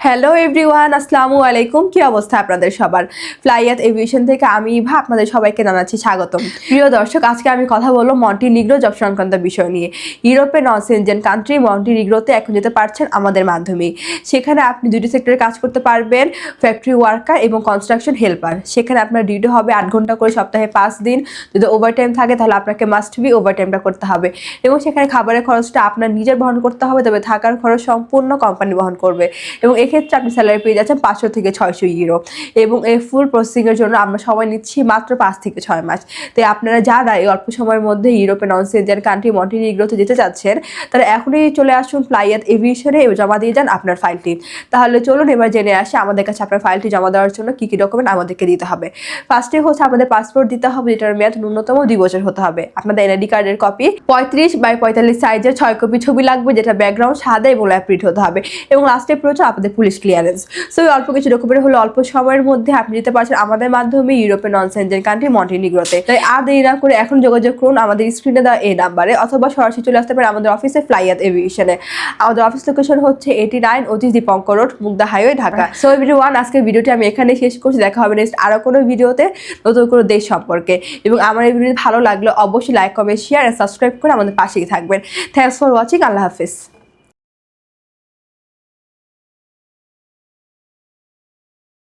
Hello everyone, আসসালামু আলাইকুম। কি অবস্থা আপনাদের সবার? ফ্লাইয়াত এভিয়েশন থেকে আমি ইভা আপনাদের সবাইকে জানাচ্ছি স্বাগতম। প্রিয় দর্শক, আজকে আমি কথা বলবো মন্টিনিগ্রো জব সংক্রান্ত বিষয় নিয়ে। ইউরোপের নন সেনজেন কান্ট্রি মন্টিনিগ্রোতে এখন যেতে পারছেন আমাদের মাধ্যমে। সেখানে আপনি দুটি সেক্টরে কাজ করতে পারবেন, ফ্যাক্টরি ওয়ার্কার এবং কনস্ট্রাকশন হেল্পার। সেখানে আপনার ডিউটি হবে 8 ঘন্টা করে সপ্তাহে 5 দিন। যদি ওভারটাইম থাকে তাহলে আপনাকে মাস্ট বি ওভারটাইমটা করতে হবে এবং সেখানে খাবারের খরচটা আপনার নিজের বহন করতে হবে, তবে থাকার খরচ সম্পূর্ণ কোম্পানি বহন করবে এবং এক্ষেত্রে আপনি স্যালারি পেয়ে যাচ্ছেন 500 থেকে 600 ইউরো এবং এই ফুল প্রসেসিংয়ের জন্য আমরা সময় নিচ্ছি মাত্র 5 থেকে 6 মাস। তাই আপনারা যারা এই অল্প সময়ের মধ্যে ইউরোপে নন সেনজেন কান্ট্রি মন্টিনিগ্রোতে যেতে চাচ্ছেন তারা এখনই চলে আসুন ফ্লাইয়াত এভিয়েশনে এবং জমা দিয়ে যান আপনার ফাইলটি। তাহলে চলুন এবার জেনে আসি আমাদের কাছে আপনার ফাইলটি জমা দেওয়ার জন্য কী কী ডকুমেন্ট আমাদেরকে দিতে হবে। ফার্স্টে হচ্ছে আমাদের পাসপোর্ট দিতে হবে, যেটার মেয়াদ ন্যূনতম 2 বছর হতে হবে। আপনাদের এনআইডি কার্ডের কপি 35x45 সাইজের 6 কপি ছবি লাগবে, যেটা ব্যাকগ্রাউন্ড সাদা এবং ল্যাপ প্রিন্ট হতে হবে এবং লাস্টে প্রয়োজন আপনাদের পুলিশ ক্লিয়ারেন্স। সো অল্প কিছু ডকুমেন্ট হলো অল্প সময়ের মধ্যে আপনি যেতে পারছেন আমাদের মাধ্যমে ইউরোপের নন সেনজেন কান্ট্রি মন্টিনিগ্রোতে। তাই আর দেরি না করে এখন যোগাযোগ করুন আমাদের স্ক্রিনে দেওয়া এই নাম্বারে, অথবা সরাসরি চলে আসতে পারেন আমাদের অফিসে ফ্লাইয়াত এভিয়েশনে। আমাদের অফিস লোকেশন হচ্ছে 89 Atish Dipankar road, Mugda highway, Dhaka. So everyone, আজকের ভিডিওটি আমি এখানে শেষ করছি। দেখা হবে নেক্সট আরো কোনো ভিডিওতে নতুন কোনো দেশ সম্পর্কে। এবং আমার এই ভিডিও ভালো লাগলে অবশ্যই লাইক, কমেন্ট, শেয়ার আর সাবস্ক্রাইব করে আমাদের পাশেই থাকবেন। Thanks for watching. Allah Hafiz.